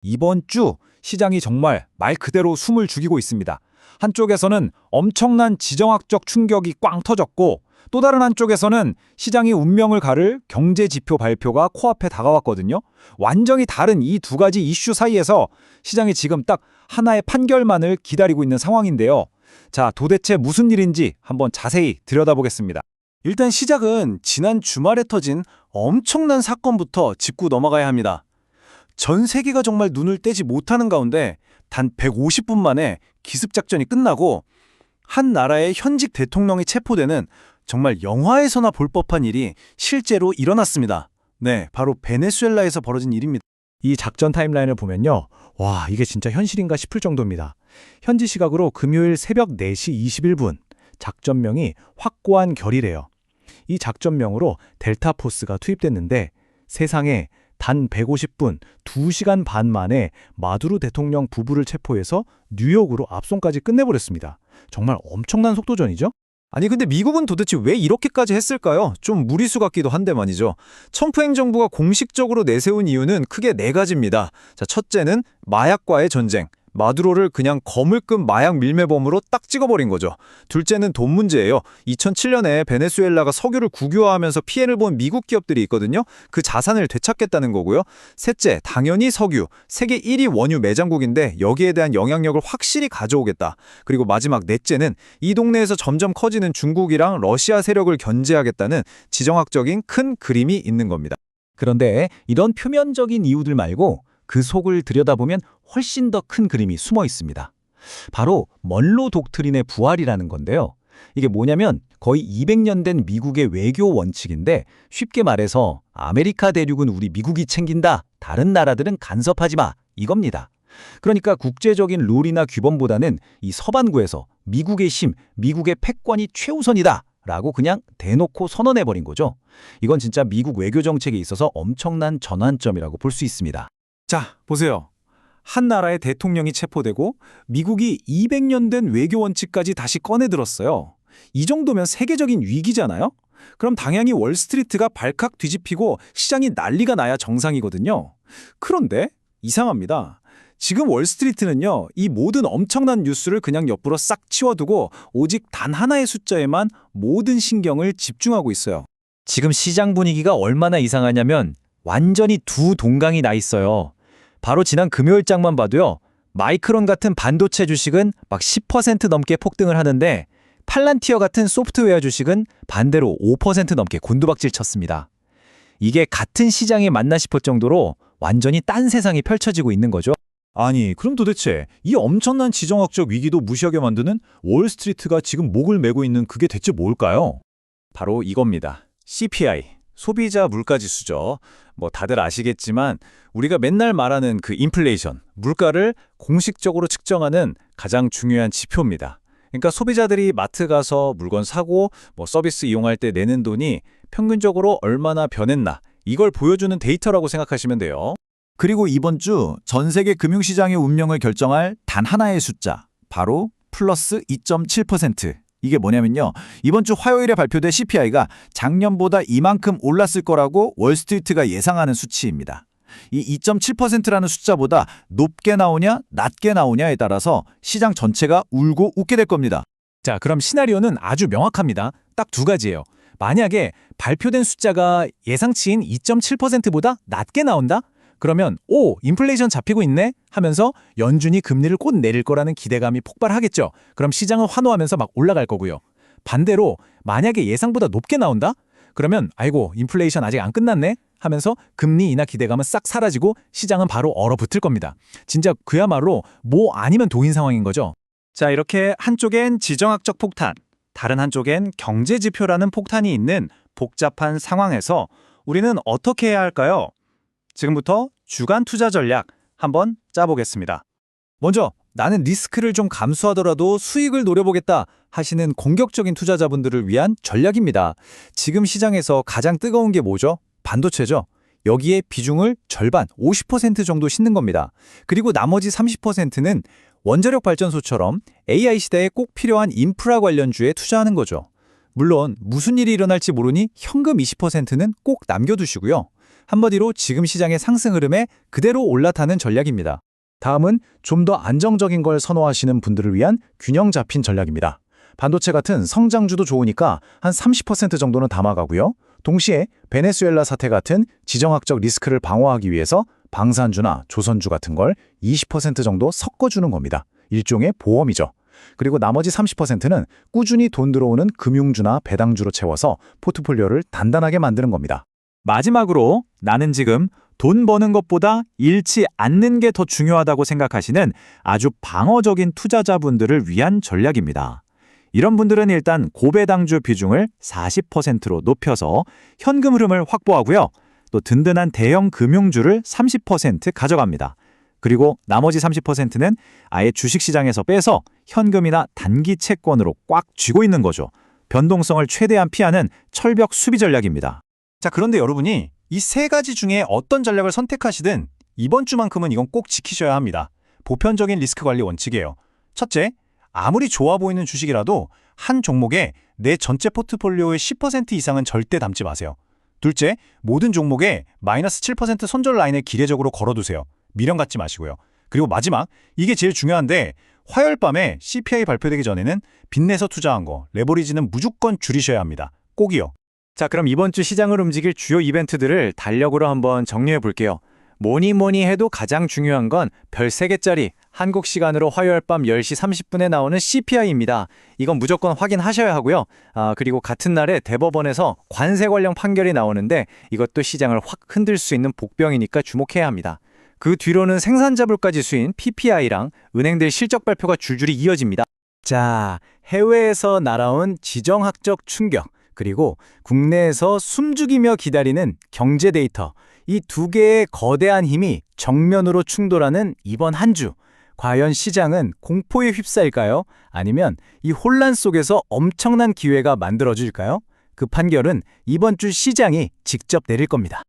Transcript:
이번 주 시장이 정말 말 그대로 숨을 죽이고 있습니다. 한쪽에서는 엄청난 지정학적 충격이 꽝 터졌고 또 다른 한쪽에서는 시장이 운명을 가를 경제 지표 발표가 코앞에 다가왔거든요. 완전히 다른 이 두 가지 이슈 사이에서 시장이 지금 딱 하나의 판결만을 기다리고 있는 상황인데요. 자, 도대체 무슨 일인지 한번 자세히 들여다보겠습니다. 일단 시작은 지난 주말에 터진 엄청난 사건부터 짚고 넘어가야 합니다. 전 세계가 정말 눈을 떼지 못하는 가운데 단 150분 만에 기습작전이 끝나고 한 나라의 현직 대통령이 체포되는 정말 영화에서나 볼 법한 일이 실제로 일어났습니다. 네, 바로 베네수엘라에서 벌어진 일입니다. 이 작전 타임라인을 보면요. 와, 이게 진짜 현실인가 싶을 정도입니다. 현지 시각으로 금요일 새벽 4시 21분, 작전명이 확고한 결이래요. 이 작전명으로 델타 포스가 투입됐는데 세상에 단 150분, 2시간 반 만에 마두로 대통령 부부를 체포해서 뉴욕으로 압송까지 끝내버렸습니다. 정말 엄청난 속도전이죠? 아니 근데 미국은 도대체 왜 이렇게까지 했을까요? 좀 무리수 같기도 한데 말이죠. 트럼프 행정부가 공식적으로 내세운 이유는 크게 네 가지입니다. 자, 첫째는 마약과의 전쟁. 마두로를 그냥 거물급 마약 밀매범으로 딱 찍어버린 거죠. 둘째는 돈 문제예요. 2007년에 베네수엘라가 석유를 국유화하면서 피해를 본 미국 기업들이 있거든요. 그 자산을 되찾겠다는 거고요. 셋째, 당연히 석유. 세계 1위 원유 매장국인데 여기에 대한 영향력을 확실히 가져오겠다. 그리고 마지막 넷째는 이 동네에서 점점 커지는 중국이랑 러시아 세력을 견제하겠다는 지정학적인 큰 그림이 있는 겁니다. 그런데 이런 표면적인 이유들 말고 그 속을 들여다보면 훨씬 더 큰 그림이 숨어 있습니다. 바로 먼로 독트린의 부활이라는 건데요. 이게 뭐냐면 거의 200년 된 미국의 외교 원칙인데 쉽게 말해서 아메리카 대륙은 우리 미국이 챙긴다. 다른 나라들은 간섭하지 마. 이겁니다. 그러니까 국제적인 룰이나 규범보다는 이 서반구에서 미국의 힘, 미국의 패권이 최우선이다. 라고 그냥 대놓고 선언해버린 거죠. 이건 진짜 미국 외교 정책에 있어서 엄청난 전환점이라고 볼 수 있습니다. 자, 보세요. 한 나라의 대통령이 체포되고 미국이 200년 된 외교 원칙까지 다시 꺼내들었어요. 이 정도면 세계적인 위기잖아요? 그럼 당연히 월스트리트가 발칵 뒤집히고 시장이 난리가 나야 정상이거든요. 그런데 이상합니다. 지금 월스트리트는요, 이 모든 엄청난 뉴스를 그냥 옆으로 싹 치워두고 오직 단 하나의 숫자에만 모든 신경을 집중하고 있어요. 지금 시장 분위기가 얼마나 이상하냐면 완전히 두 동강이 나 있어요. 바로 지난 금요일장만 봐도요. 마이크론 같은 반도체 주식은 막 10% 넘게 폭등을 하는데 팔란티어 같은 소프트웨어 주식은 반대로 5% 넘게 곤두박질 쳤습니다. 이게 같은 시장에 맞나 싶을 정도로 완전히 딴 세상이 펼쳐지고 있는 거죠. 아니, 그럼 도대체 이 엄청난 지정학적 위기도 무시하게 만드는 월스트리트가 지금 목을 메고 있는 그게 대체 뭘까요? 바로 이겁니다. CPI, 소비자 물가지수죠. 뭐 다들 아시겠지만 우리가 맨날 말하는 그 인플레이션, 물가를 공식적으로 측정하는 가장 중요한 지표입니다. 그러니까 소비자들이 마트 가서 물건 사고 뭐 서비스 이용할 때 내는 돈이 평균적으로 얼마나 변했나, 이걸 보여주는 데이터라고 생각하시면 돼요. 그리고 이번 주 전 세계 금융시장의 운명을 결정할 단 하나의 숫자, 바로 플러스 2.7%. 이게 뭐냐면요. 이번 주 화요일에 발표된 CPI가 작년보다 이만큼 올랐을 거라고 월스트리트가 예상하는 수치입니다. 이 2.7%라는 숫자보다 높게 나오냐, 낮게 나오냐에 따라서 시장 전체가 울고 웃게 될 겁니다. 자, 그럼 시나리오는 아주 명확합니다. 딱 두 가지예요. 만약에 발표된 숫자가 예상치인 2.7%보다 낮게 나온다? 그러면 인플레이션 잡히고 있네? 하면서 연준이 금리를 곧 내릴 거라는 기대감이 폭발하겠죠. 그럼 시장은 환호하면서 막 올라갈 거고요. 반대로 만약에 예상보다 높게 나온다? 그러면 아이고 인플레이션 아직 안 끝났네? 하면서 금리 인하 기대감은 싹 사라지고 시장은 바로 얼어붙을 겁니다. 진짜 그야말로 뭐 아니면 도인 상황인 거죠. 자, 이렇게 한쪽엔 지정학적 폭탄, 다른 한쪽엔 경제 지표라는 폭탄이 있는 복잡한 상황에서 우리는 어떻게 해야 할까요? 지금부터 주간 투자 전략 한번 짜보겠습니다. 먼저 나는 리스크를 좀 감수하더라도 수익을 노려보겠다 하시는 공격적인 투자자분들을 위한 전략입니다. 지금 시장에서 가장 뜨거운 게 뭐죠? 반도체죠. 여기에 비중을 절반, 50% 정도 싣는 겁니다. 그리고 나머지 30%는 원자력 발전소처럼 AI 시대에 꼭 필요한 인프라 관련주에 투자하는 거죠. 물론 무슨 일이 일어날지 모르니 현금 20%는 꼭 남겨두시고요. 한마디로 지금 시장의 상승 흐름에 그대로 올라타는 전략입니다. 다음은 좀 더 안정적인 걸 선호하시는 분들을 위한 균형 잡힌 전략입니다. 반도체 같은 성장주도 좋으니까 한 30% 정도는 담아가고요. 동시에 베네수엘라 사태 같은 지정학적 리스크를 방어하기 위해서 방산주나 조선주 같은 걸 20% 정도 섞어주는 겁니다. 일종의 보험이죠. 그리고 나머지 30%는 꾸준히 돈 들어오는 금융주나 배당주로 채워서 포트폴리오를 단단하게 만드는 겁니다. 마지막으로 나는 지금 돈 버는 것보다 잃지 않는 게 더 중요하다고 생각하시는 아주 방어적인 투자자분들을 위한 전략입니다. 이런 분들은 일단 고배당주 비중을 40%로 높여서 현금 흐름을 확보하고요. 또 든든한 대형 금융주를 30% 가져갑니다. 그리고 나머지 30%는 아예 주식시장에서 빼서 현금이나 단기 채권으로 꽉 쥐고 있는 거죠. 변동성을 최대한 피하는 철벽 수비 전략입니다. 자, 그런데 여러분이 이 세 가지 중에 어떤 전략을 선택하시든 이번 주만큼은 이건 꼭 지키셔야 합니다. 보편적인 리스크 관리 원칙이에요. 첫째, 아무리 좋아 보이는 주식이라도 한 종목에 내 전체 포트폴리오의 10% 이상은 절대 담지 마세요. 둘째, 모든 종목에 마이너스 7% 손절 라인을 기계적으로 걸어두세요. 미련 갖지 마시고요. 그리고 마지막, 이게 제일 중요한데 화요일 밤에 CPI 발표되기 전에는 빚내서 투자한 거, 레버리지는 무조건 줄이셔야 합니다. 꼭이요. 자, 그럼 이번 주 시장을 움직일 주요 이벤트들을 달력으로 한번 정리해 볼게요. 뭐니 해도 가장 중요한 건 별 3개짜리 한국 시간으로 화요일 밤 10시 30분에 나오는 CPI입니다. 이건 무조건 확인하셔야 하고요. 그리고 같은 날에 대법원에서 관세 관련 판결이 나오는데 이것도 시장을 확 흔들 수 있는 복병이니까 주목해야 합니다. 그 뒤로는 생산자물가 지수인 PPI랑 은행들 실적 발표가 줄줄이 이어집니다. 자, 해외에서 날아온 지정학적 충격, 그리고 국내에서 숨죽이며 기다리는 경제 데이터, 이 두 개의 거대한 힘이 정면으로 충돌하는 이번 한 주. 과연 시장은 공포에 휩싸일까요? 아니면 이 혼란 속에서 엄청난 기회가 만들어질까요? 그 판결은 이번 주 시장이 직접 내릴 겁니다.